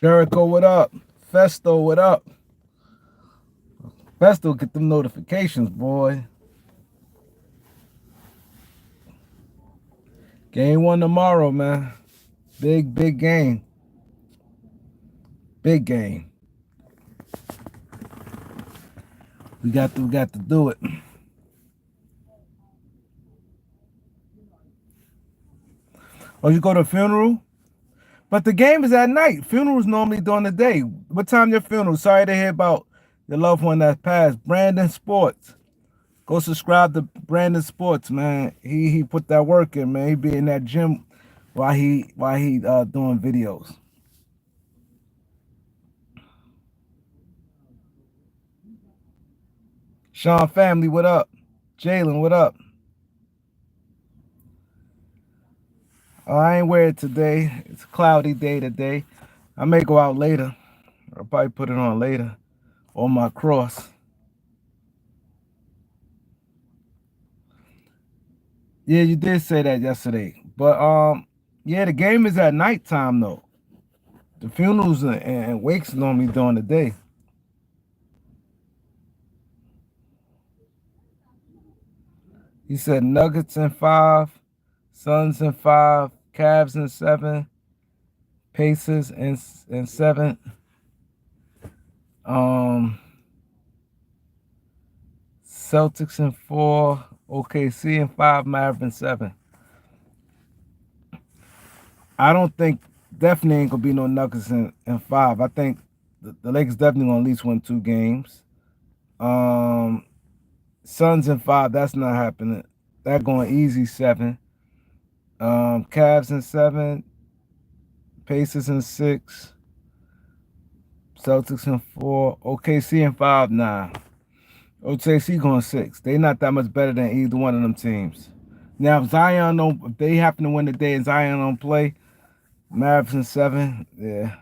Jericho, what up? Festo, what up? Festo, get them notifications, boy. Game one tomorrow, man. Big game. Big game. We got to do it. Oh, you go to a funeral? But the game is at night. Funerals normally during the day. What time your funeral? Sorry to hear about your loved one that passed. Brandon Sports. Go subscribe to Brandon Sports, man. He put that work in, man. He be in that gym while he doing videos. Sean family, what up? Jalen, what up? Oh, I ain't wear it today. It's a cloudy day today. I may go out later. I'll probably put it on later on my cross. Yeah, you did say that yesterday. But yeah, the game is at nighttime though. The funerals and wakes normally during the day. He said Nuggets in 5, Suns in 5, Cavs in 7, Pacers in 7. Um, Celtics in 4, OKC in 5, Mavericks in 7. I don't think definitely ain't gonna be no Nuggets in 5. I think the Lakers definitely gonna at least win 2 games. Um, Suns in 5, that's not happening. That going easy 7. Cavs in 7, Pacers in 6, Celtics in 4, OKC in 5. Nah, OKC going 6. They not that much better than either one of them teams. Now, if they happen to win the day and Zion don't play, Mavericks in 7. Yeah.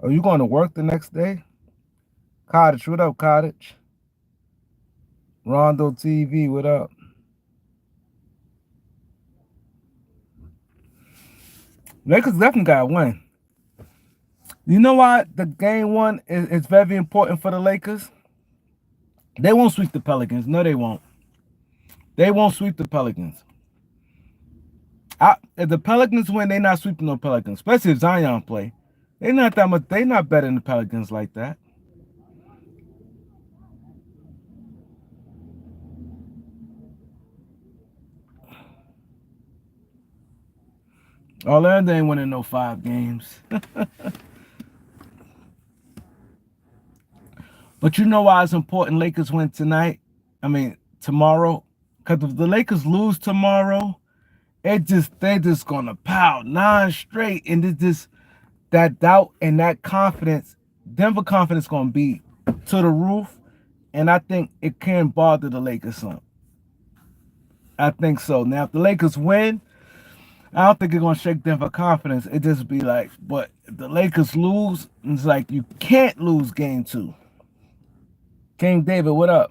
Are you going to work the next day? Cottage, what up, Cottage? Rondo TV, what up? Lakers definitely got to win. You know why the game one is very important for the Lakers? They won't sweep the Pelicans. No, they won't. They won't sweep the Pelicans. If the Pelicans win, they not sweeping no Pelicans, especially if Zion play. They not that much. They not better than the Pelicans like that. Orlando ain't winning no 5 games. But you know why it's important Lakers win tonight? I mean, tomorrow? Because if the Lakers lose tomorrow, they just gonna pound 9 straight, and it just that doubt and that confidence, Denver confidence gonna be to the roof, and I think it can bother the Lakers some. I think so. Now, if the Lakers win, I don't think it's gonna shake Denver confidence. It just be like, but if the Lakers lose, it's like you can't lose game 2. King David, what up?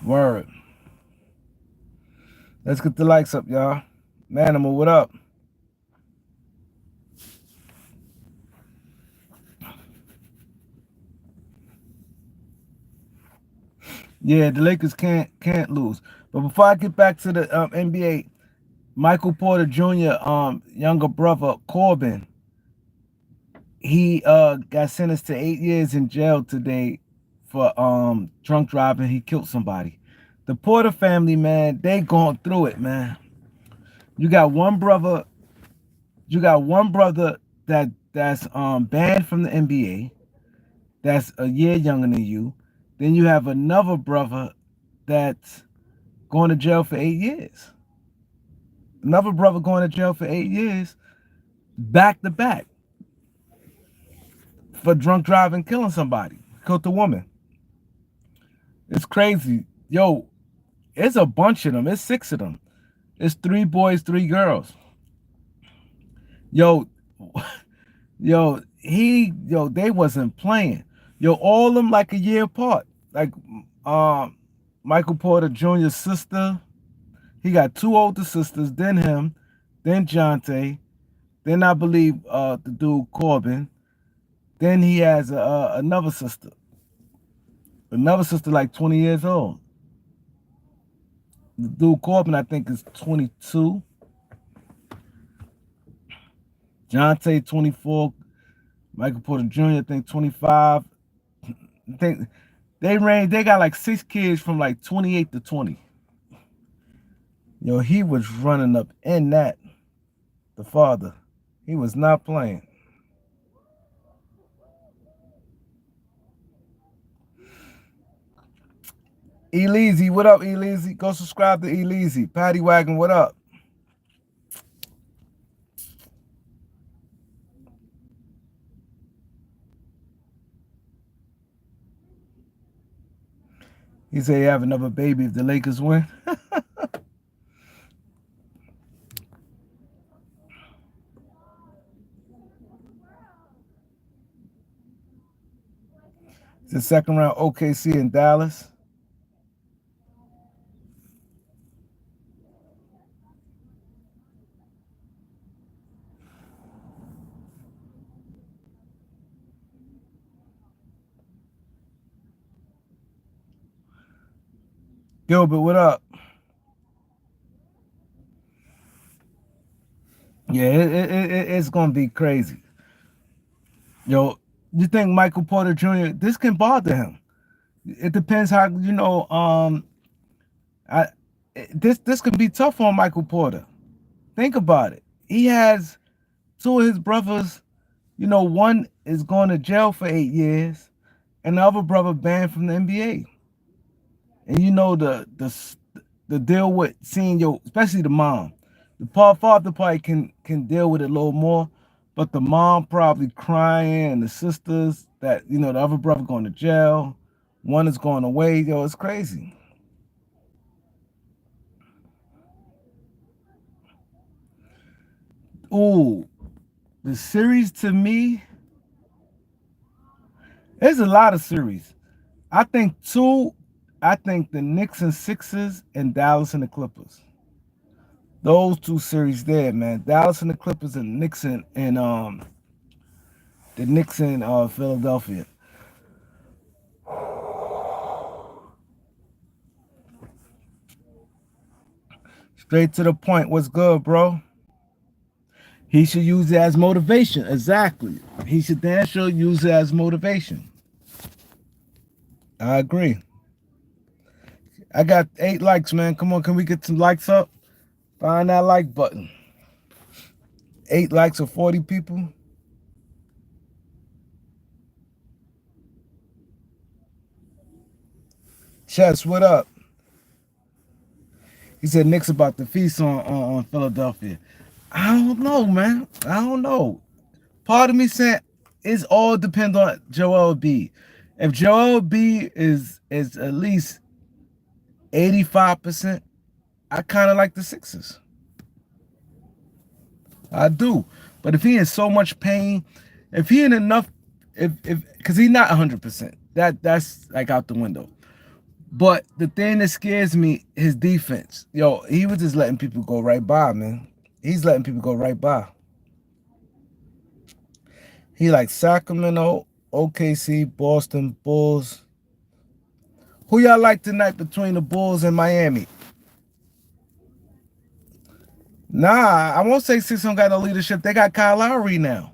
Word. Let's get the likes up, y'all. Manimal, what up? Yeah, the Lakers can't lose. But before I get back to the NBA, Michael Porter Jr. Younger brother Corbin, he got sentenced to 8 years in jail today for drunk driving. He killed somebody. The Porter family, man, they going through it, man. You got one brother. You got one brother that's banned from the NBA. That's a year younger than you. Then you have another brother that's going to jail for 8 years. Another brother going to jail for 8 years, back to back, for drunk driving, killing somebody, killed a woman. It's crazy. Yo, it's a bunch of them. It's 6 of them. It's 3 boys, 3 girls. Yo, They wasn't playing. All them like a year apart. Like um Michael Porter Jr.'s sister, he got two older sisters, then him, then Jonte, then I believe the dude Corbin. Then he has another sister like 20 years old. The dude Corbin I think is 22. Jonte 24. Michael Porter Jr. I think 25. I think they got like six kids from like 28 to 20. He was running up in that, the father. He was not playing. Eleazy, what up, Eleazy? Go subscribe to Eleazy. Patty Wagon, what up? He said he have another baby if the Lakers win. It's the second round OKC in Dallas. Gilbert, what up? Yeah, it's gonna be crazy. You think Michael Porter Jr. this can bother him? It depends how I this can be tough on Michael Porter. Think about it. He has two of his brothers. One is going to jail for 8 years, and the other brother banned from the NBA. And the deal with seeing especially the mom, the father probably can deal with it a little more, but the mom probably crying, and the sisters that the other brother going to jail, one is going away. It's crazy. Ooh, the series to me, there's a lot of series. I think two. I think the Knicks and Sixers and Dallas and the Clippers. Those two series there, man. Dallas and the Clippers and the Knicks and Philadelphia. Straight to the point. What's good, bro? He should use it as motivation. Exactly. He should damn sure use it as motivation. I agree. I got 8 likes, man. Come on, can we get some likes up? Find that like button. 8 likes or 40 people. Chess, what up? He said Knicks about to feast on Philadelphia. I don't know, man. I don't know. Part of me said it's all depends on Joel B. If Joel B is at least 85%, I kind of like the Sixers. I do. But if he in so much pain, if he in enough, if because he's not 100%, that's like out the window. But the thing that scares me, his defense. He was just letting people go right by, man. He's letting people go right by. He like Sacramento, OKC, Boston, Bulls. Who y'all like tonight between the Bulls and Miami? Nah, I won't say Six don't got no leadership. They got Kyle Lowry now.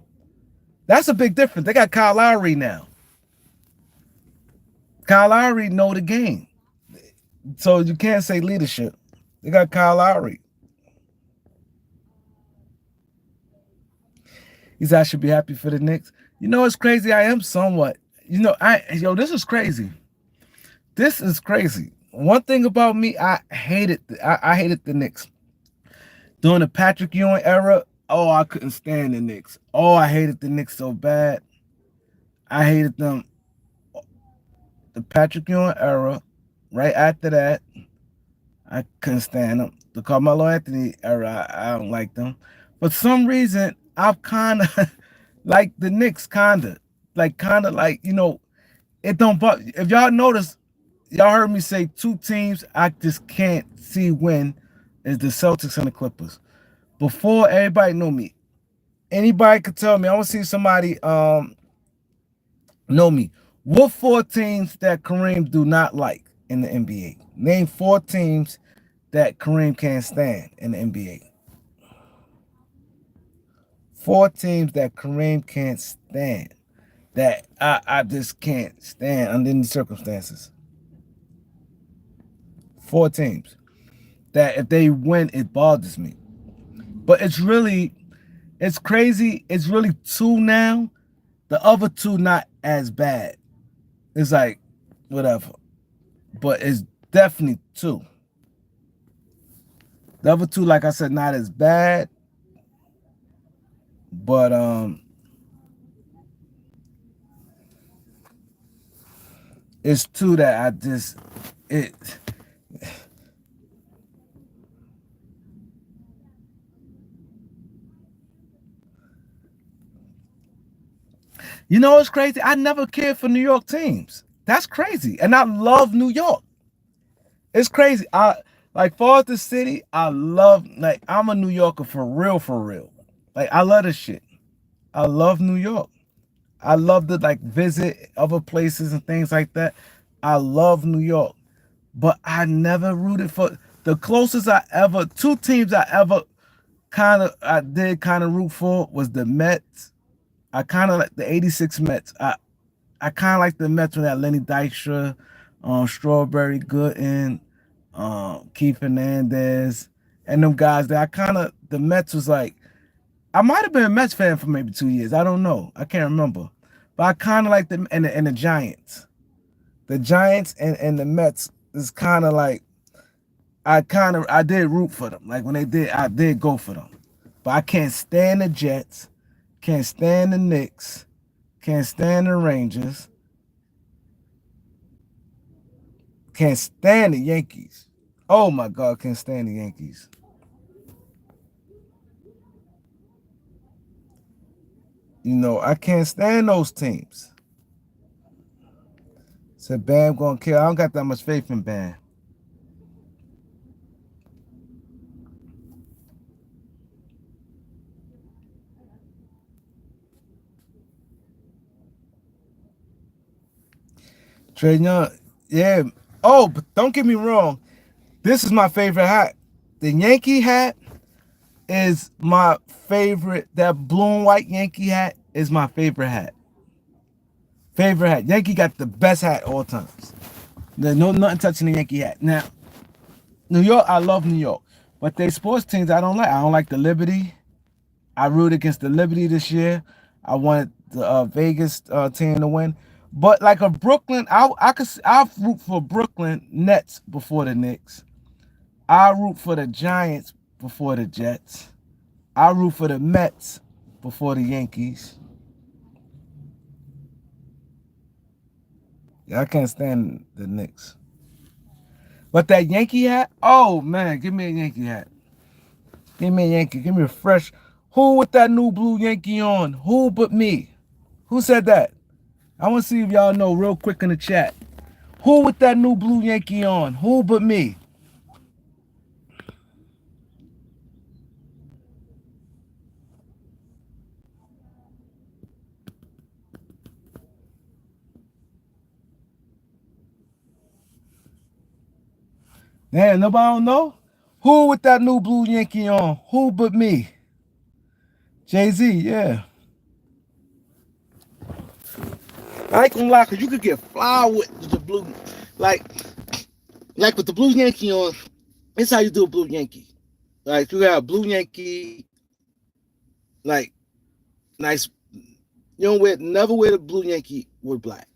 That's a big difference. They got Kyle Lowry now. Kyle Lowry know the game. So you can't say leadership. They got Kyle Lowry. He said I should be happy for the Knicks. It's crazy. I am somewhat. This is crazy. This is crazy. One thing about me, I hated the Knicks. During the Patrick Ewing era, oh, I couldn't stand the Knicks. Oh, I hated the Knicks so bad. I hated them. The Patrick Ewing era, right after that, I couldn't stand them. The Carmelo Anthony era, I don't like them. For some reason, I've kind of like the Knicks, kinda like it don't. But if y'all notice, y'all heard me say two teams I just can't see win is the Celtics and the Clippers. Before everybody know me, anybody could tell me. I want to see somebody know me. What four teams that Kareem do not like in the NBA? Name four teams that Kareem can't stand in the NBA. Four teams that Kareem can't stand. That I just can't stand under any circumstances. Four teams that if they win, it bothers me. But it's crazy. It's really two now. The other two not as bad. It's like whatever. But it's definitely two. The other two, like I said, not as bad. But it's two that I just it it's crazy. I never cared for New York teams. That's crazy. And I love New York. It's crazy. I like far as the city, I love like I'm a New Yorker for real, for real. Like I love this shit. I love New York. I love to like visit other places and things like that. I love New York. But I never rooted for the closest I ever two teams I ever I did kind of root for was the Mets. I kind of like the 86 Mets. I kind of like the Mets with that Lenny Dykstra, Strawberry Gooden, Keith Hernandez, and them guys that I kind of, the Mets was like, I might have been a Mets fan for maybe 2 years. I don't know. I can't remember. But I kind of like them and the Giants. The Giants and the Mets is kind of like, I did root for them. Like when they did, I did go for them. But I can't stand the Jets, can't stand the Knicks, can't stand the Rangers. Can't stand the Yankees. Oh my God, can't stand the Yankees. I can't stand those teams. Said Bam gonna kill. I don't got that much faith in Bam. Trey Young, yeah. Oh, but don't get me wrong. This is my favorite hat. The Yankee hat is my favorite. That blue and white Yankee hat is my favorite hat. Favorite hat. Yankee got the best hat all times. There's no nothing touching the Yankee hat. Now, New York, I love New York. But they sports teams I don't like. I don't like the Liberty. I rooted against the Liberty this year. I wanted the Vegas team to win. But like a Brooklyn, I root for Brooklyn Nets before the Knicks. I root for the Giants before the Jets. I root for the Mets before the Yankees. Yeah, I can't stand the Knicks. But that Yankee hat, oh man, give me a Yankee hat. Give me a Yankee. Give me a fresh. Who with that new blue Yankee on? Who but me? Who said that? I want to see if y'all know real quick in the chat. Who with that new blue Yankee on? Who but me? Damn, nobody don't know? Who with that new blue Yankee on? Who but me? Jay-Z, yeah. I ain't gonna lie, cause you could get fly with the blue, like, like with the blue Yankee on. It's how you do a blue Yankee. Like you got a blue Yankee, like nice. You don't never wear the blue Yankee with black.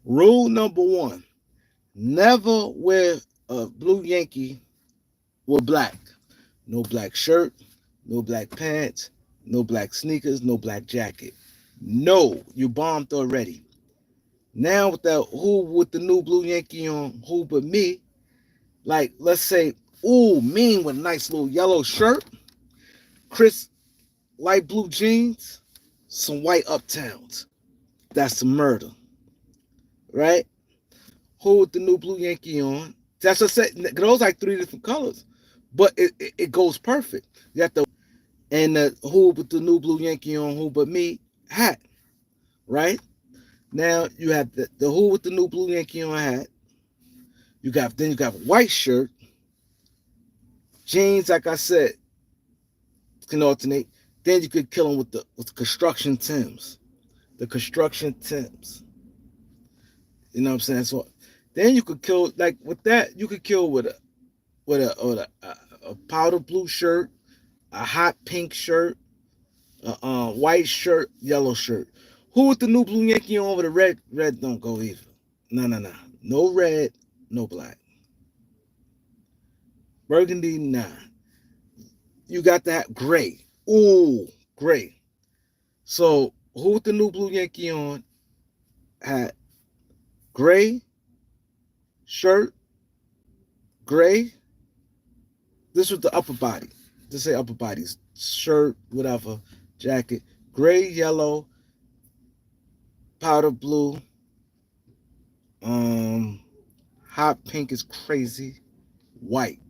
Rule number one: never wear a blue Yankee with black. No black shirt, no black pants, no black sneakers, no black jacket. No, you bombed already. Now with that who with the new blue Yankee on, who but me, like let's say, ooh, mean with a nice little yellow shirt, crisp light blue jeans, some white uptowns. That's the murder, right? Who with the new blue Yankee on? That's what I said. Those like three different colors, but it goes perfect. You have the and the who with the new blue Yankee on, who but me hat, right? Now you have the who with the new blue Yankee on hat. You got a white shirt, jeans. Like I said, can alternate. Then you could kill them with the construction Tims, the construction Tims. You know what I'm saying? So then you could kill like with that. You could kill with a powder blue shirt, a hot pink shirt, a white shirt, yellow shirt. Who with the new blue Yankee on with the red? Red don't go either. No, no, no. No red, no black. Burgundy, nah. You got that gray. Ooh, gray. So who with the new blue Yankee on had gray shirt, gray. This was the upper body. Just say upper bodies. Shirt, whatever, jacket. Gray, yellow, powder blue. Um, hot pink is crazy. White.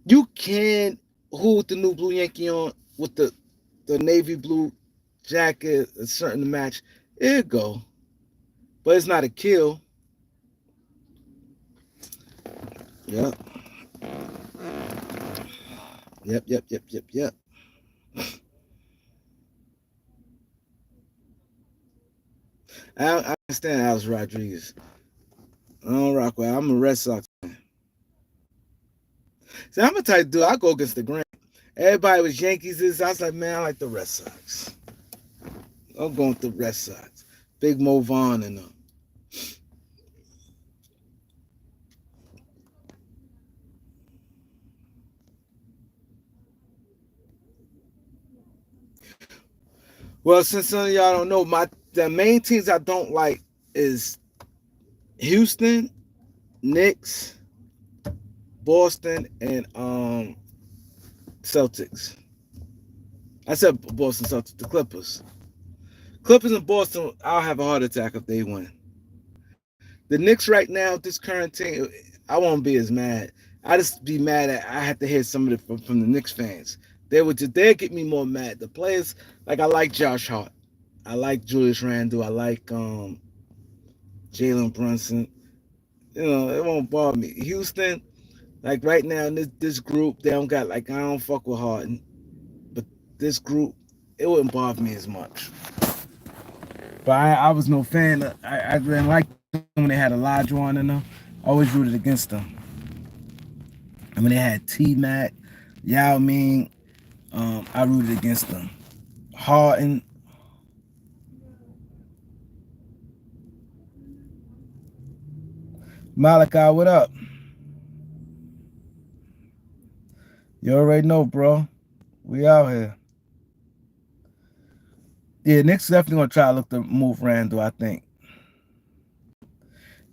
You can who with the new blue Yankee on with the navy blue jacket, a certain match. It go, but it's not a kill. Yep. Yep, yep, yep, yep, yep. I understand Alex Rodriguez. I don't rock with. I'm a Red Sox fan. See, I'm a type dude. I go against the grain. Everybody was Yankees. I was like, man, I like the Red Sox. I'm going with the Red Sox. Big Mo Vaughn and them. Well, since some of y'all don't know, the main teams I don't like is Houston, Knicks, Boston, and Celtics. I said Boston Celtics, the Clippers. Clippers and Boston, I'll have a heart attack if they win. The Knicks right now, this current team, I won't be as mad. I just be mad at I had to hear some of it from the Knicks fans. They get me more mad. The players, like I like Josh Hart. I like Julius Randle. I like Jalen Brunson. You know, it won't bother me. Houston, like right now in this group, they don't got like I don't fuck with Harden, but this group, it wouldn't bother me as much. But I was no fan. I didn't like them when they had Elijah on in them. I always rooted against them. I mean, they had T Mac, Yao Ming. I rooted against them. Harden. Malachi, what up? You already know, bro. We out here. Yeah, Knicks definitely gonna try to look to move Randall, I think.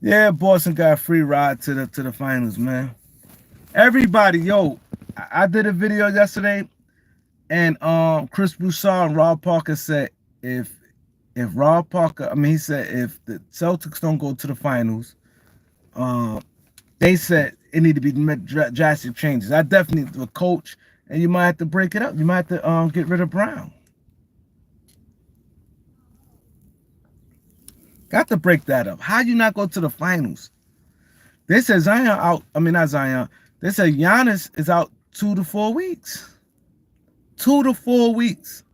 Yeah, Boston got a free ride to the finals, man. Everybody, yo, I did a video yesterday, and Chris Broussard and Rob Parker said if Rob Parker, I mean, he said if the Celtics don't go to the finals, they said it need to be drastic changes. I definitely the coach, and you might have to break it up. You might have to get rid of Brown. Got to break that up. How you not go to the finals? They said Zion out. I mean, not Zion. They said Giannis is out 2 to 4 weeks. 2 to 4 weeks.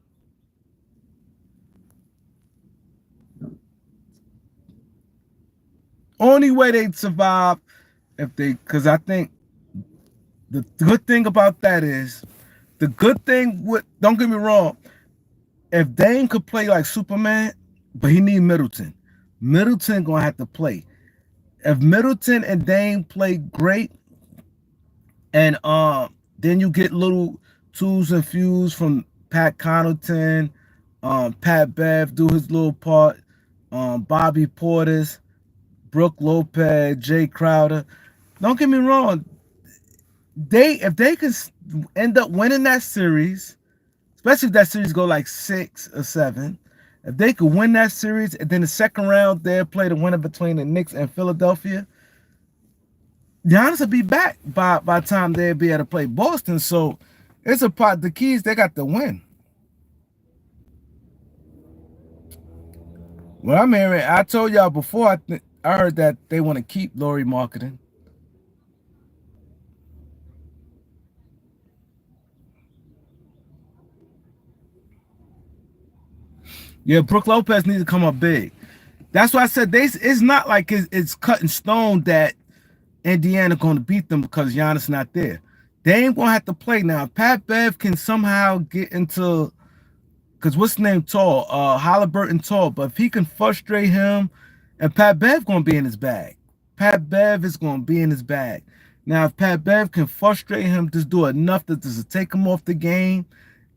Only way they'd survive if they, because I think the good thing about that is the good thing with. Don't get me wrong. If Dame could play like Superman, but he need Middleton. Middleton gonna have to play. If Middleton and Dame play great, and then you get little twos and fews from Pat Connaughton, Pat Bev do his little part, Bobby Portis, Brooke Lopez, Jay Crowder. Don't get me wrong, if they could end up winning that series, especially if that series go like 6 or 7. If they could win that series, and then the second round they'll play the winner between the Knicks and Philadelphia, Giannis will be back by the time they'll be able to play Boston. So it's a part. The keys they got to win. Well, I'm hearing, I told y'all before. I heard that they want to keep Laurie marketing. Yeah, Brook Lopez needs to come up big. That's why I said it's not like it's cut in stone that Indiana going to beat them because Giannis not there. They ain't gonna have to play now. If Pat Bev can somehow get into, because what's the name tall? Halliburton tall. But if he can frustrate him, and Pat Bev gonna be in his bag. Pat Bev is gonna be in his bag. Now, if Pat Bev can frustrate him, just do enough to just take him off the game,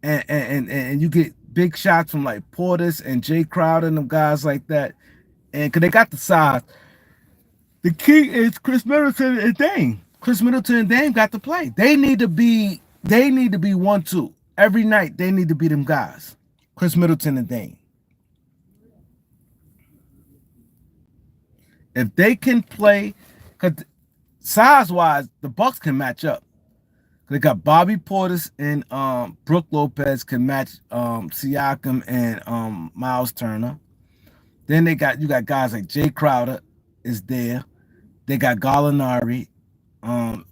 and you get big shots from like Portis and Jay Crowder and them guys like that, and because they got the size. The key is Chris Middleton and Dame. Chris Middleton and Dame got to play. They need to be 1-2 every night. They need to be them guys. Chris Middleton and Dame. If they can play, because size wise, the Bucks can match up. They got Bobby Portis and Brook Lopez can match Siakam and Miles Turner. Then you got guys like Jay Crowder is there. They got Gallinari,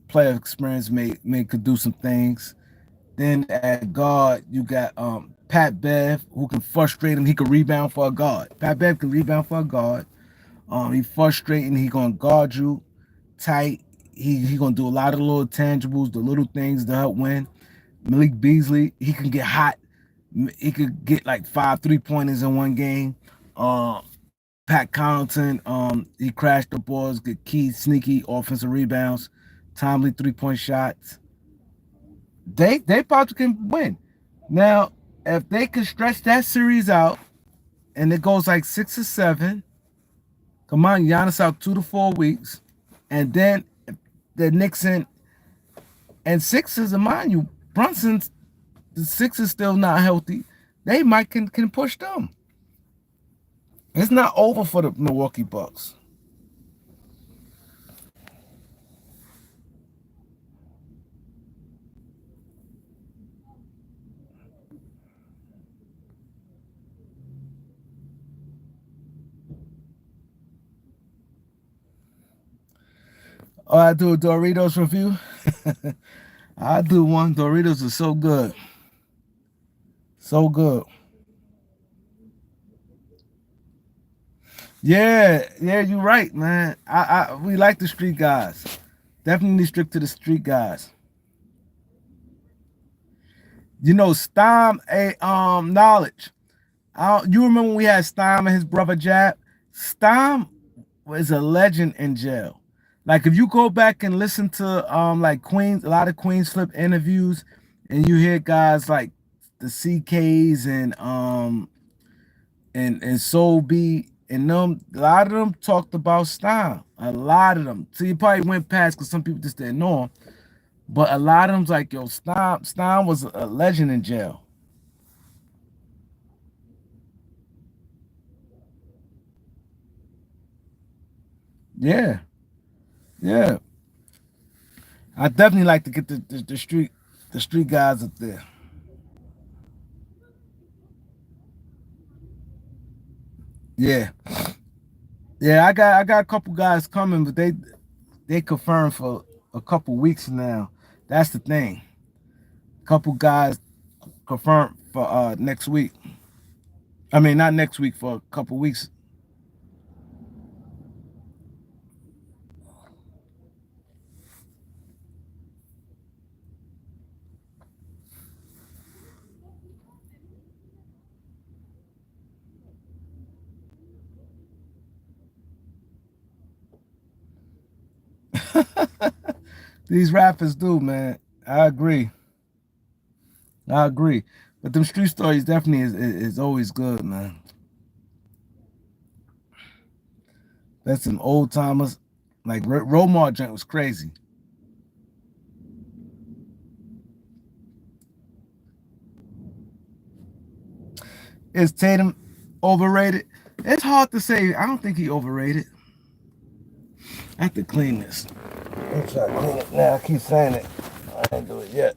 player experience may could do some things. Then at guard, you got Pat Bev, who can frustrate him. He can rebound for a guard. Pat Bev can rebound for a guard. He frustrating. He gonna guard you tight. He gonna do a lot of little tangibles, the little things to help win. Malik Beasley, he can get hot. He could get like 5 3-pointers in one game. Pat Connaughton, he crashed the balls, get key, sneaky offensive rebounds, timely 3-point shots. They probably can win. Now, if they can stretch that series out and it goes like 6 or 7, come on, Giannis out 2 to 4 weeks, and then the Knicks and Sixers, and mind you, Brunson's the Sixers still not healthy. They might can push them. It's not over for the Milwaukee Bucks. Oh, I do a Doritos review. I do one. Doritos are so good. So good. Yeah, you're right, man. We like the street guys. Definitely stick to the street guys. You know, Stom a knowledge. You remember when we had Stom and his brother Jab? Stom was a legend in jail. Like if you go back and listen to like Queens, a lot of Queens Flip interviews, and you hear guys like the CKs and Soul B and them, a lot of them talked about Stom. A lot of them. So you probably went past because some people just didn't know him. But a lot of them's like, yo, Stom was a legend in jail. Yeah, yeah. I definitely like to get the street guys up there. Yeah, yeah. I got a couple guys coming, but they confirmed for a couple weeks now. That's the thing. Couple guys confirmed for next week. I mean, not next week, for a couple weeks. These rappers do, man. I agree. I agree. But them street stories definitely is always good, man. That's some old timers. Like Romar joint was crazy. Is Tatum overrated? It's hard to say. I don't think he overrated. I have to clean this. I'm trying to clean it now. I keep saying it. I ain't do it yet.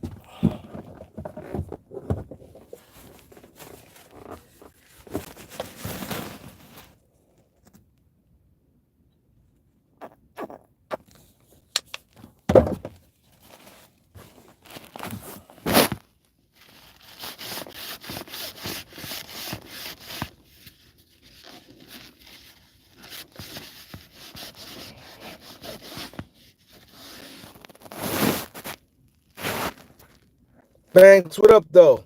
Banks, what up though?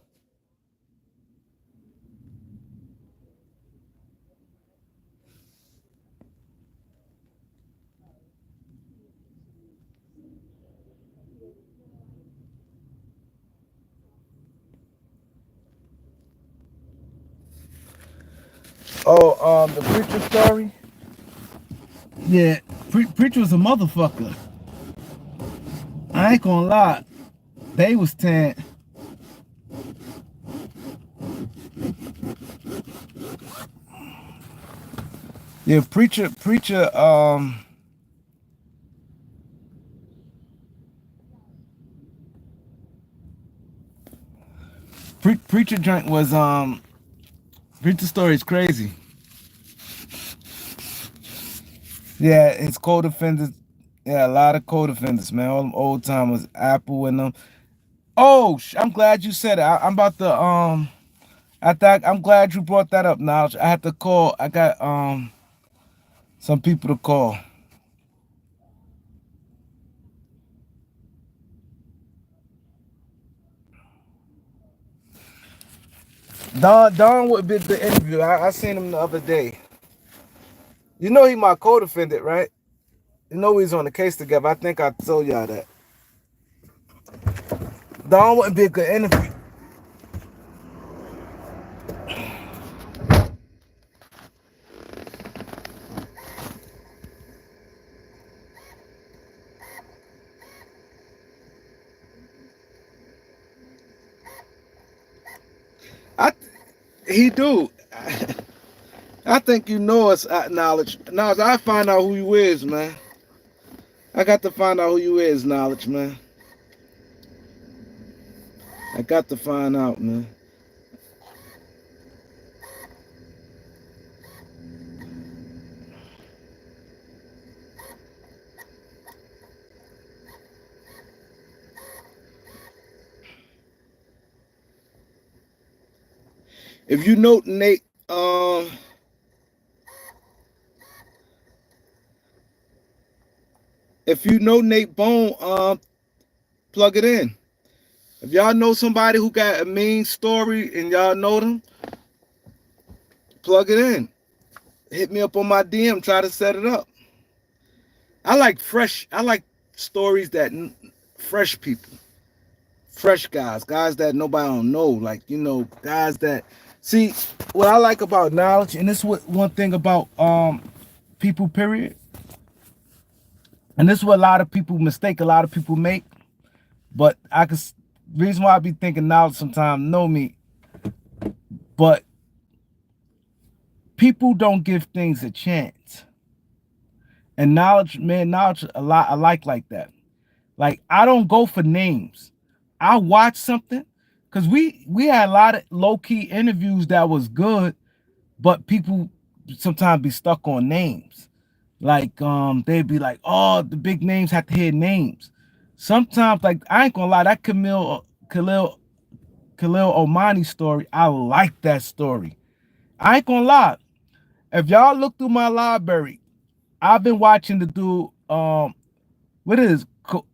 Oh, the preacher story. Yeah, preacher was a motherfucker. I ain't gonna lie. They was 10. Yeah, preacher. Preacher joint was preacher story is crazy. Yeah, his co-defendants. Yeah, a lot of co-defendants, man. All them old timers, Apple and them. Oh, I'm glad you said it. I'm about to I'm glad you brought that up, Knowledge. I had to call. I got some people to call. Don would be the interview. I seen him the other day. You know he my co-defendant, right? You know he's on the case together. I think I told y'all that. Don wouldn't be a good interview. I he do. I think you know us knowledge. Knowledge. I find out who you is, man. I got to find out who you is, knowledge, man. I got to find out, man. If you know Nate, if you know Nate Bone, plug it in. If y'all know somebody who got a mean story and y'all know them, plug it in. Hit me up on my DM. Try to set it up. I like fresh. I like stories that fresh people, fresh guys that nobody don't know. Like guys that see what I like about knowledge, and this is what one thing about people. Period. And this is what a lot of people mistake. A lot of people make. But I can reason why I be thinking knowledge sometimes know me. But people don't give things a chance. And knowledge, man, knowledge a lot I like that. Like I don't go for names. I watch something because we had a lot of low-key interviews that was good, but people sometimes be stuck on names. Like they'd be like, oh, the big names have to hear names. Sometimes, like I ain't gonna lie, that Khalil Omani story, I like that story. I ain't gonna lie. If y'all look through my library, I've been watching the dude. What is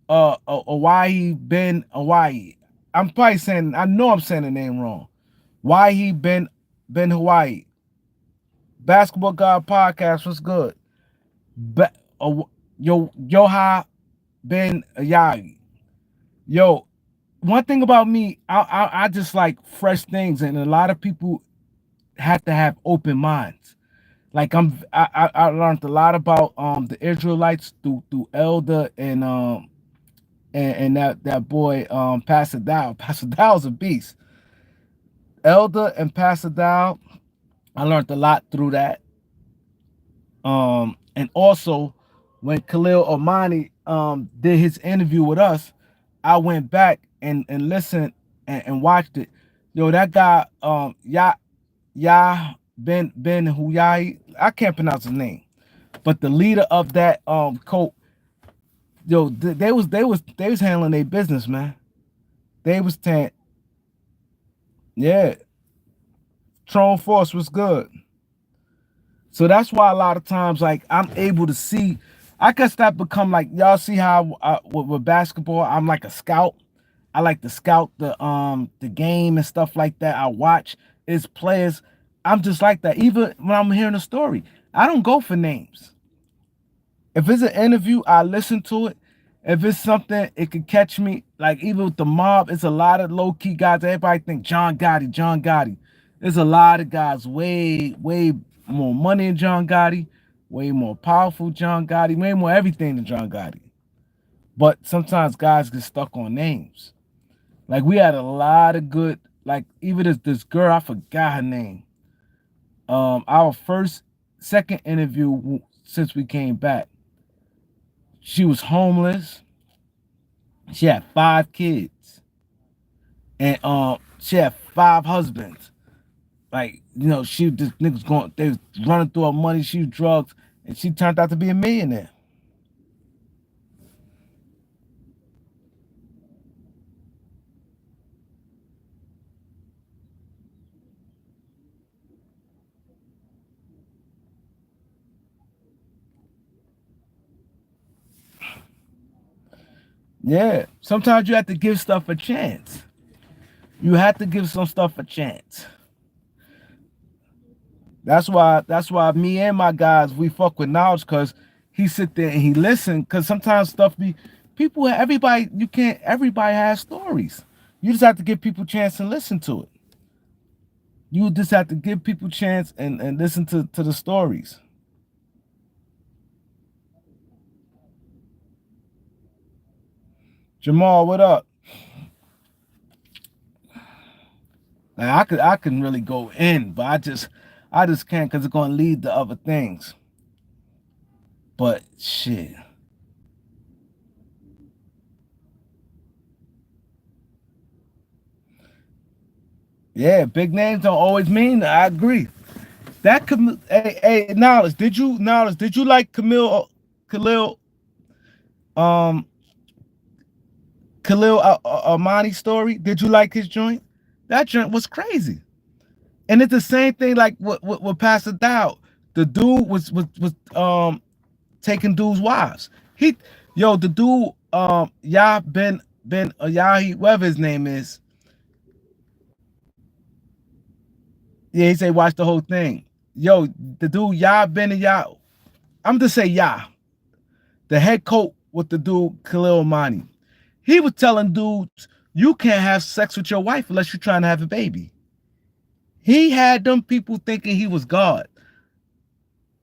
Hawaii Ben Hawaii? I'm probably saying. I know I'm saying the name wrong. Why he Ben Hawaii? Basketball God podcast was good. But Yoha Ben Yagi. Yo, one thing about me, I just like fresh things, and a lot of people have to have open minds. Like I learned a lot about the Israelites through Elder and that boy Pastor Dow. Pastor Dow's a beast. Elder and Pastor Dow. I learned a lot through that. And also when Khalil Omani did his interview with us, I went back and listened and watched it. Yo, that guy, Ya Ben Huyai, I can't pronounce his name, but the leader of that cult, yo, they was handling their business, man. They was yeah, Tron Force was good. So that's why a lot of times, like, I'm able to see. I guess that become like y'all see how with basketball, I'm like a scout. I like to scout the game and stuff like that. I watch its players. I'm just like that. Even when I'm hearing a story, I don't go for names. If it's an interview, I listen to it. If it's something, it could catch me. Like even with the mob, it's a lot of low key guys. Everybody think John Gotti, John Gotti. There's a lot of guys way more money than John Gotti, way more powerful John Gotti, way more everything than John Gotti. But sometimes guys get stuck on names. Like we had a lot of good, like even this girl, I forgot her name. Our second interview since we came back. She was homeless. She had 5 kids, and she had 5 husbands. Like she just niggas going, they was running through her money. She was drugs, and she turned out to be a millionaire. Yeah, sometimes you have to give stuff a chance. You have to give some stuff a chance. That's why me and my guys we fuck with knowledge because he sit there and he listen because sometimes stuff be people everybody you can't everybody has stories. You just have to give people a chance and listen to it. You just have to give people a chance and listen to the stories. Jamal, what up? Now, I can really go in, but I just can't because it's gonna lead to other things. But shit. Yeah, big names don't always mean that. I agree. That hey, knowledge, did you like Khalil um Khalil Armani story? Did you like his joint? That joint was crazy. And it's the same thing like with Pastor Dow. The dude was taking dudes' wives. He the dude Yah Ben Yahi, whatever his name is. Yeah, he say watch the whole thing. Yo, the dude Yah Ben Yah. I'm just say Yah, the head coach with the dude Khalil Mani. He was telling dudes you can't have sex with your wife unless you're trying to have a baby. He had them people thinking he was God.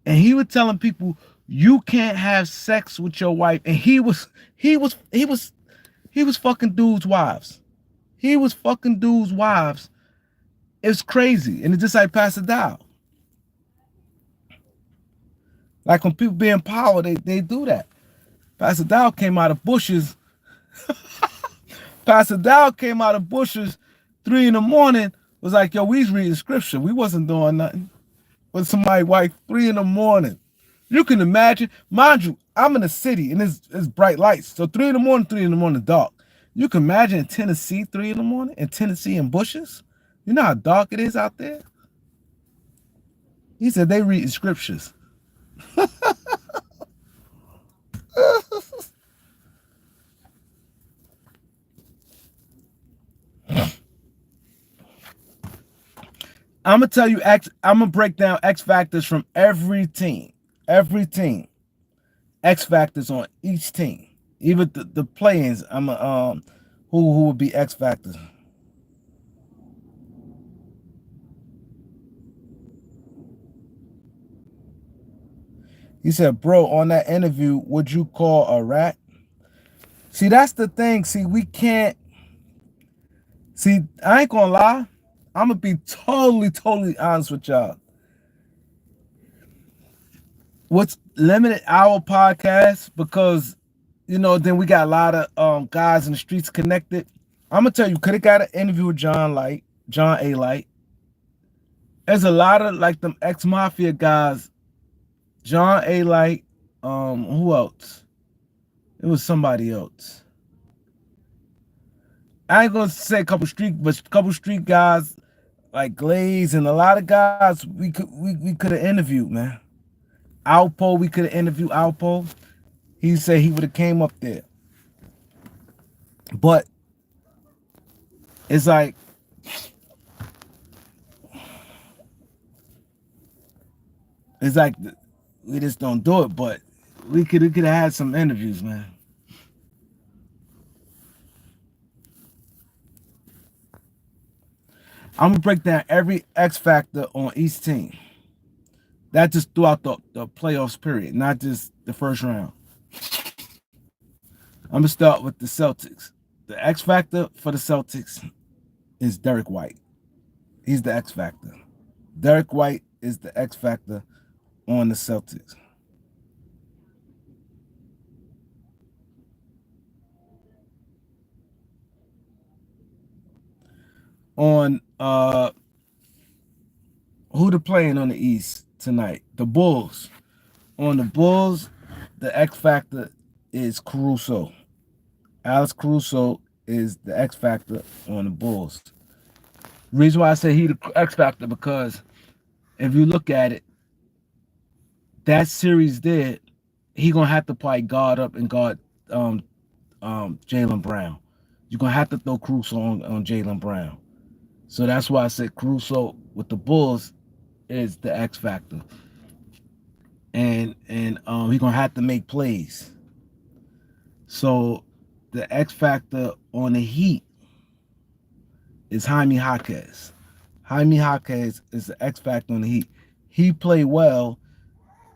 And he was telling people you can't have sex with your wife. And he was fucking dudes' wives. He was fucking dudes' wives. It's crazy. And it just like Pastor Dow. Like when people be in power, they do that. Pastor Dow came out of bushes. Pastor Dow came out of bushes 3 in the morning, was like, yo, we was reading scripture. We wasn't doing nothing. With somebody wife 3 in the morning. You can imagine, mind you, I'm in the city and it's bright lights. So 3 in the morning, 3 in the morning dark. You can imagine in Tennessee, 3 in the morning, in Tennessee in bushes. You know how dark it is out there? He said they reading scriptures. I'm gonna tell you I'm gonna break down X factors from every team. Every team. X factors on each team. Even the play-ins, I'm a who would be X factors. He said, bro, on that interview, would you call a rat? See, that's the thing. See, we can't. See, I ain't gonna lie. I'm gonna be totally honest with y'all. what's limited our podcast because then we got a lot of guys in the streets connected. I'm gonna tell you, could have got an interview with John A. Light. There's a lot of like them ex mafia guys, John A. Light. Who else? It was somebody else. I ain't gonna say a couple street guys like Glaze and a lot of guys we could have interviewed, man. Alpo, we could have interviewed Alpo. He said he would have came up there. But it's like it's like we just don't do it. But we could have had some interviews, man. I'm gonna break down every X factor on each team. That just throughout the playoffs period, not just the first round. I'm gonna start with the Celtics. The X factor for the Celtics is Derek White. He's the X factor. Derek White is the X factor on the Celtics. On who to playing on the East tonight? The Bulls. On the Bulls, the X factor is Caruso. Alex Caruso is the X factor on the Bulls. Reason why I say he the X factor because if you look at it, that series there, he gonna have to probably guard up and guard um Jaylen Brown. You're gonna have to throw Caruso on Jaylen Brown. So that's why I said Caruso with the Bulls is the X factor. And he gonna have to make plays. So the X factor on the Heat is Jaime Jaquez. Jaime Jaquez is the X factor on the Heat. He played well,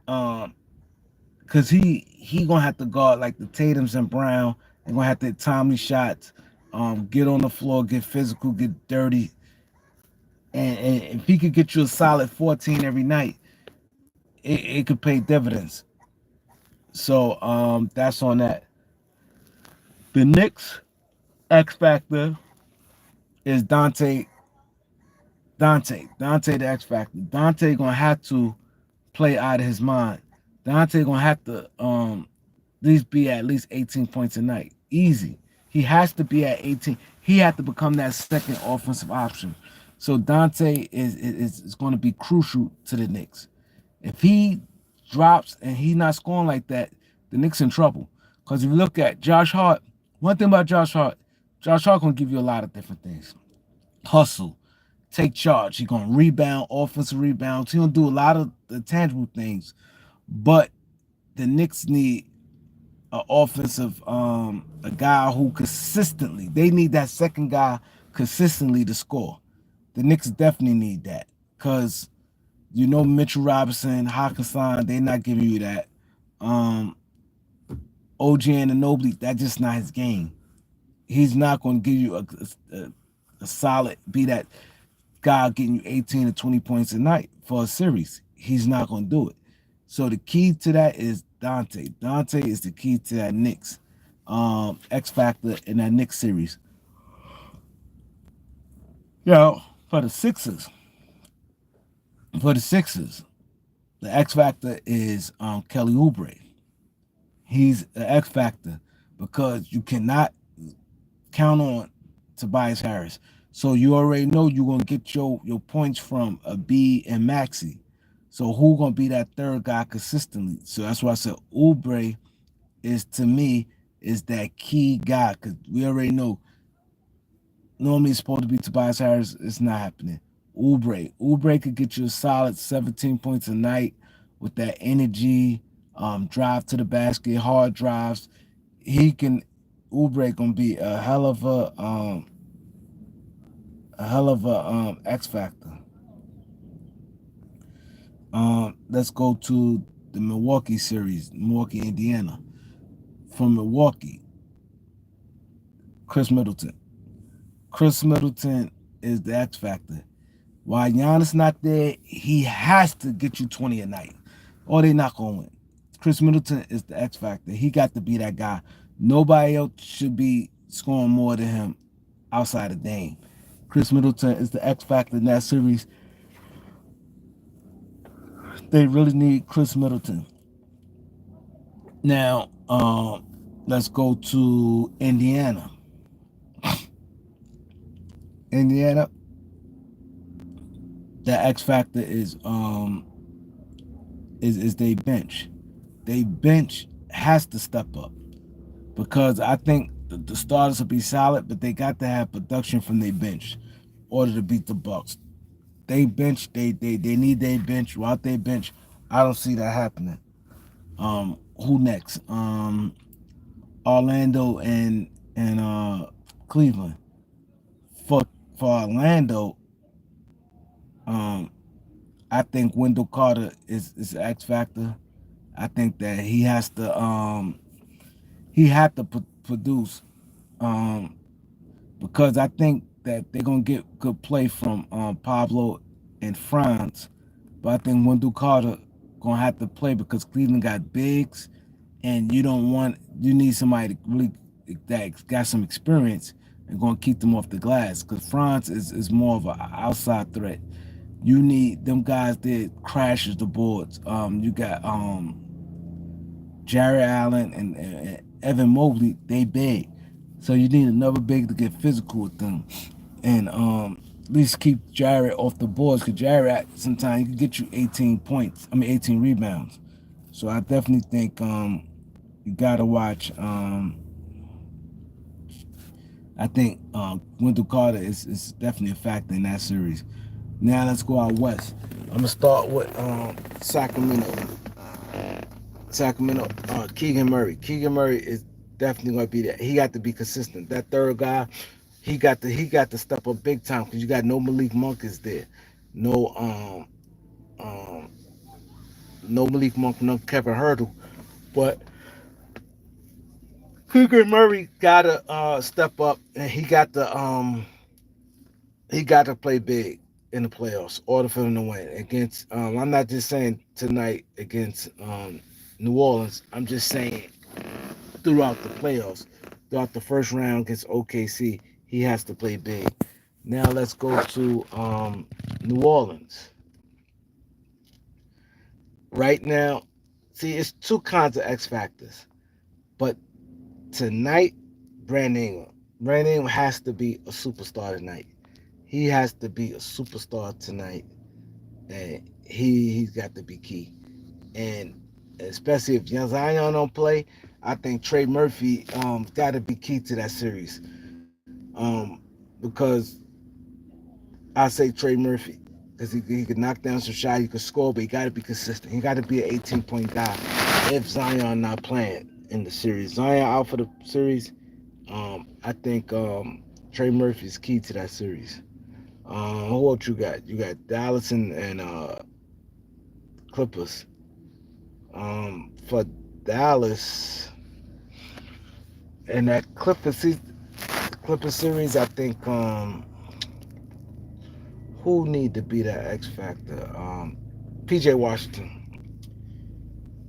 because he gonna have to guard like the Tatums and Brown. They're gonna have to hit timely shots, get on the floor, get physical, get dirty, and if he could get you a solid 14 every night, it could pay dividends. So that's on that. The Knicks X factor is Dante the X factor. Dante gonna have to play out of his mind. Dante gonna have to at least be at least 18 points a night. Easy. He has to be at 18. He had to become that second offensive option. So Dante is going to be crucial to the Knicks. If he drops and he's not scoring like that, the Knicks in trouble. Because if you look at Josh Hart, one thing about Josh Hart gonna give you a lot of different things. Hustle, take charge. He gonna rebound, offensive rebounds. He gonna do a lot of the tangible things. But the Knicks need an offensive, a guy who consistently. They need that second guy consistently to score. The Knicks definitely need that because Mitchell Robinson, Hawkinson, they're not giving you that. Um, OG Anunoby, that's just not his game. He's not going to give you a solid, be that guy getting you 18 to 20 points a night for a series. He's not going to do it. So the key to that is Dante. Dante is the key to that Knicks X factor in that Knicks series. For the Sixers, the X factor is Kelly Oubre. He's the X factor because you cannot count on Tobias Harris. So you already know you're gonna get your points from a B and Maxi. So who gonna be that third guy consistently? So that's why I said Oubre is to me is that key guy because we already know normally it's supposed to be Tobias Harris. It's not happening. Oubre could get you a solid 17 points a night with that energy, drive to the basket, hard drives. Oubre gonna be a hell of a X factor. Let's go to the Milwaukee series, Milwaukee, Indiana. From Milwaukee, Chris Middleton. Chris Middleton is the X factor. While Giannis not there, he has to get you 20 a night. or they not gonna win. Chris Middleton is the X factor. He got to be that guy. Nobody else should be scoring more than him outside of Dame. Chris Middleton is the X factor in that series. They really need Chris Middleton. Now, let's go to Indiana. Indiana, the X factor is they bench. They bench has to step up because I think the starters will be solid, but they got to have production from their bench in order to beat the Bucks. They bench, they need their bench. Without their bench, I don't see that happening. Who next? Orlando and Cleveland. For for Orlando, um, I think Wendell Carter is the X factor. I think that he had to produce um, because I think that they're gonna get good play from Pablo and Franz, but I think Wendell Carter gonna have to play because Cleveland got bigs, and you need somebody to really that got some experience and gonna keep them off the glass because Franz is more of an outside threat. You need them guys that crashes the boards. You got Jarrett Allen and Evan Mobley. They big, so you need another big to get physical with them, and at least keep Jarrett off the boards because Jarrett sometimes he can get you 18 points. I mean 18 rebounds. So I definitely think you gotta watch. I think Wendell Carter is definitely a factor in that series. Now let's go out west. I'm gonna start with Sacramento. Sacramento, Keegan Murray. Keegan Murray is definitely gonna be there. He got to be consistent. That third guy, he got to step up big time because you got no Malik Monk is there, no um no Malik Monk, no Kevin Hurdle, but Keegan Murray gotta step up and he got to play big in the playoffs in order for him to win against. I'm not just saying tonight against New Orleans. I'm just saying throughout the playoffs, throughout the first round against OKC, he has to play big. Now let's go to New Orleans. Right now, see, it's two kinds of X factors, but tonight, Brandon Ingram. Brandon Ingram has to be a superstar tonight. He has to be a superstar tonight, and he's got to be key. And especially if Zion don't play, I think Trey Murphy got to be key to that series. Because I say Trey Murphy because he could knock down some shots, he could score, but he got to be consistent. He got to be an 18-point guy if Zion not playing in the series. Zion out for the series. I think Trey Murphy is key to that series. Who else you got? You got Dallas and Clippers. For Dallas and that Clippers series, I think who need to be that X factor? PJ Washington.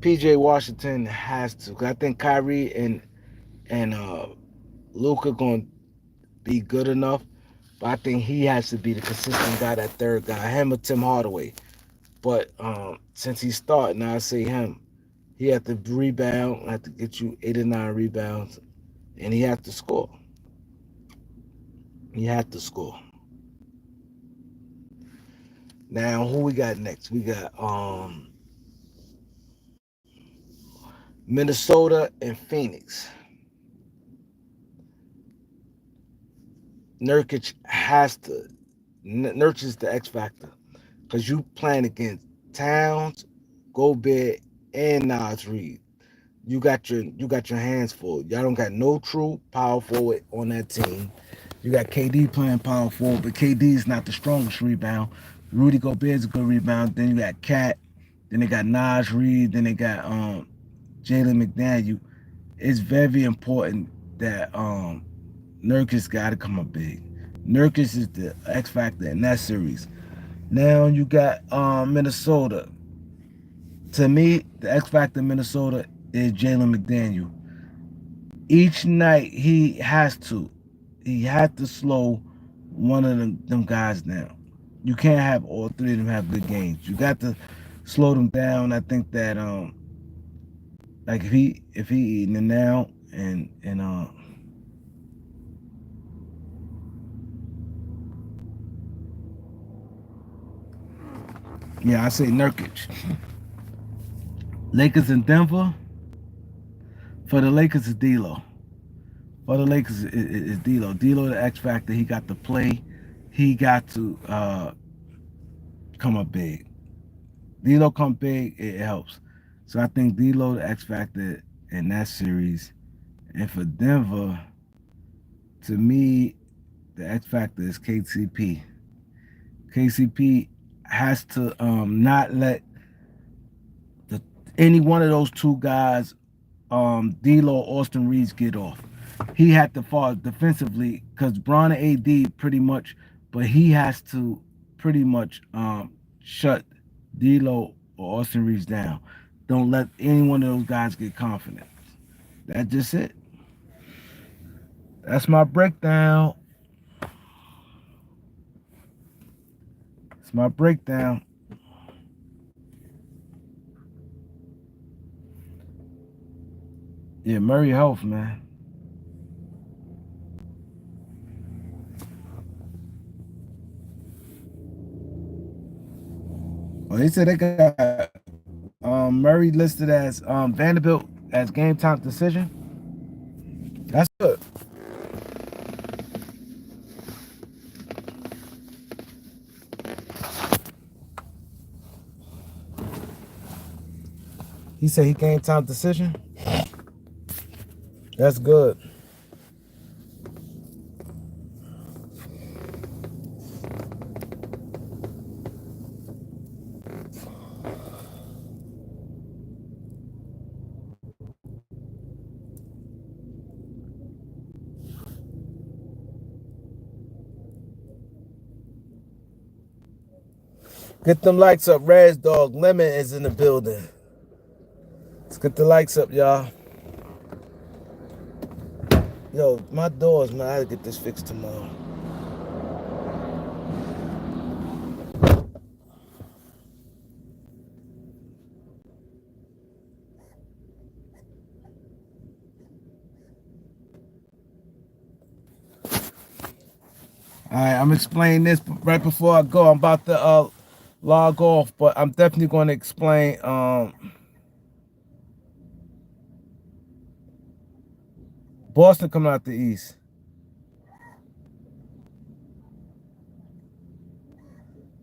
PJ Washington has to. I think Kyrie and Luka gonna be good enough, but I think he has to be the consistent guy, that third guy. Him or Tim Hardaway. But since he's starting, I say him. He had to rebound, had to get you 8 or 9 rebounds, and he had to score. He had to score. Now, who we got next? We got Minnesota and Phoenix. Nurkic has to. Nurkic is the X factor because you playing against Towns, Gobert, and Nas Reed. You got your hands full. Y'all don't got no true power forward on that team. You got KD playing power forward, but KD is not the strongest rebound. Rudy Gobert's a good rebound. Then you got Cat. Then they got Nas Reed. Then they got Jalen McDaniel. It's very important that Nurkic got to come up big. Nurkic is the X factor in that series. Now you got Minnesota. To me, the X factor in Minnesota is Jalen McDaniel. Each night he had to slow one of them guys down. You can't have all three of them have good games. You got to slow them down. I think that like if he eating it now and yeah, I say Nurkic. Lakers in Denver. For the Lakers is D'Lo. For the Lakers is D'Lo. D'Lo the X factor. He got to play. He got to come up big. D'Lo come big, it helps. So I think D'Lo the X factor in that series. And for Denver, to me, the X factor is KCP. KCP has to not let the, any one of those two guys, D'Lo, Austin Reeves, get off. He had to fall defensively because Bron and AD pretty much, but he has to pretty much shut D'Lo or Austin Reeves down. Don't let any one of those guys get confident. That's just it. That's my breakdown. It's my breakdown. Yeah, Murray Health, man. Well, they said they got Murray listed as Vanderbilt as game time decision. That's good. He said he game time decision. That's good. Get them lights up. Raz Dog Lemon is in the building. Let's get the lights up, y'all. Yo, my doors, man. I gotta get this fixed tomorrow. All right, I'm explaining this right before I go. I'm about to log off, but I'm definitely going to explain Boston coming out the East.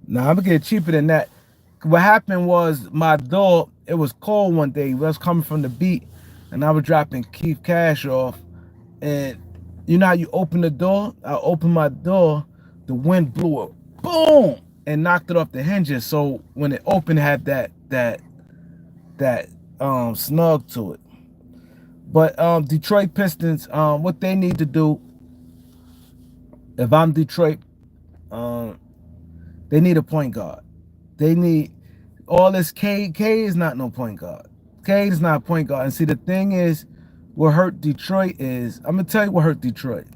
Now I'm gonna get it cheaper than that. What happened was my door, it was cold one day. I was coming from the beat and I was dropping Keith Cash off. And you know how you open the door? I opened my door, the wind blew it, boom, and knocked it off the hinges. So when it opened, it had that snug to it. But Detroit Pistons, what they need to do, if I'm Detroit, um, they need a point guard. They need all this K. K is not no point guard. K is not a point guard. And see, the thing is, what hurt Detroit is, I'm gonna tell you what hurt Detroit.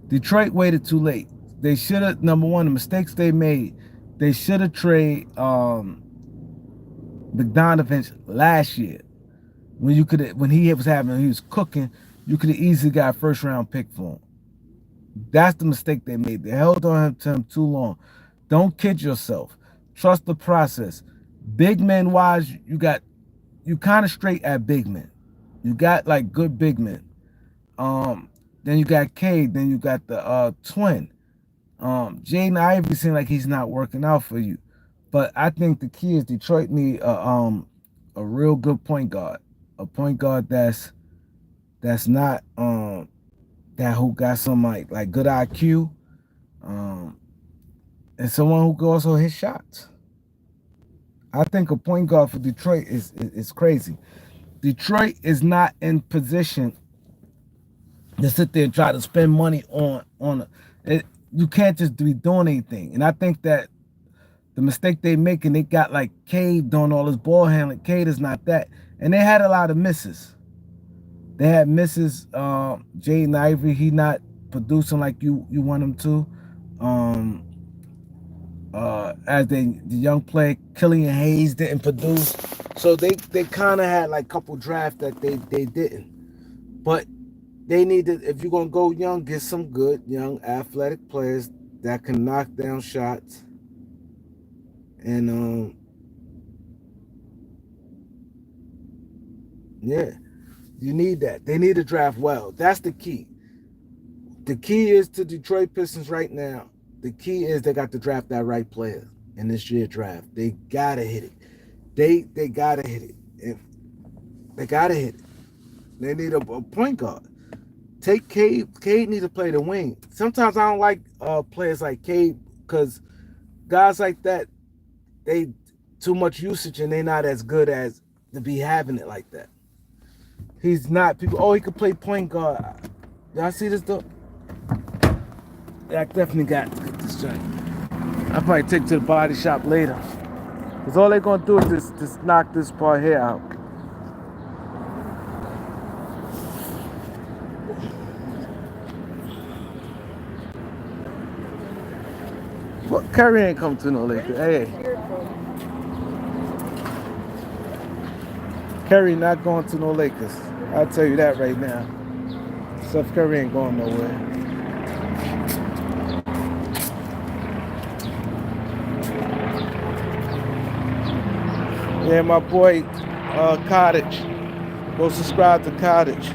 Detroit waited too late. They should have, number one, the mistakes they made, they should have traded Bogdanovich last year. When he was cooking, you could have easily got a first round pick for him. That's the mistake they made. They held on to him too long. Don't kid yourself. Trust the process. Big men wise, you kind of straight at big men. You got like good big men. Then you got Cade. Then you got the twin. Jaden Ivey seems like he's not working out for you. But I think the key is Detroit need a real good point guard. A point guard that's not that who got some like good IQ. And someone who can also hit shots. I think a point guard for Detroit is crazy. Detroit is not in position to sit there and try to spend money on it. You can't just be doing anything. And I think that the mistake they making, they got like Cade doing all this ball handling. Cade is not that. And they had a lot of misses. They had misses. Jaden Ivory, he not producing like you want him to. As the young player Killian Hayes didn't produce. So they kind of had like a couple drafts that they didn't. But they need to, if you're gonna go young, get some good young athletic players that can knock down shots. And yeah, you need that. They need to draft well. That's the key. The key is to Detroit Pistons right now. The key is they got to draft that right player in this year draft. They gotta hit it. They gotta hit it. If they gotta hit it. They need a point guard. Take Cade. Cade needs to play the wing. Sometimes I don't like players like Cade because guys like that, they too much usage and they're not as good as to be having it like that. He's not. People, oh, he could play point guard. Y'all see this though? Yeah, I definitely got to get this joint. I'll probably take it to the body shop later. Because all they're going to do is just knock this part here out. Well, Curry ain't come to no Lakers. Hey. Curry not going to no Lakers. I'll tell you that right now. Steph Curry ain't going nowhere. Yeah, my boy, Cottage. Go subscribe to Cottage.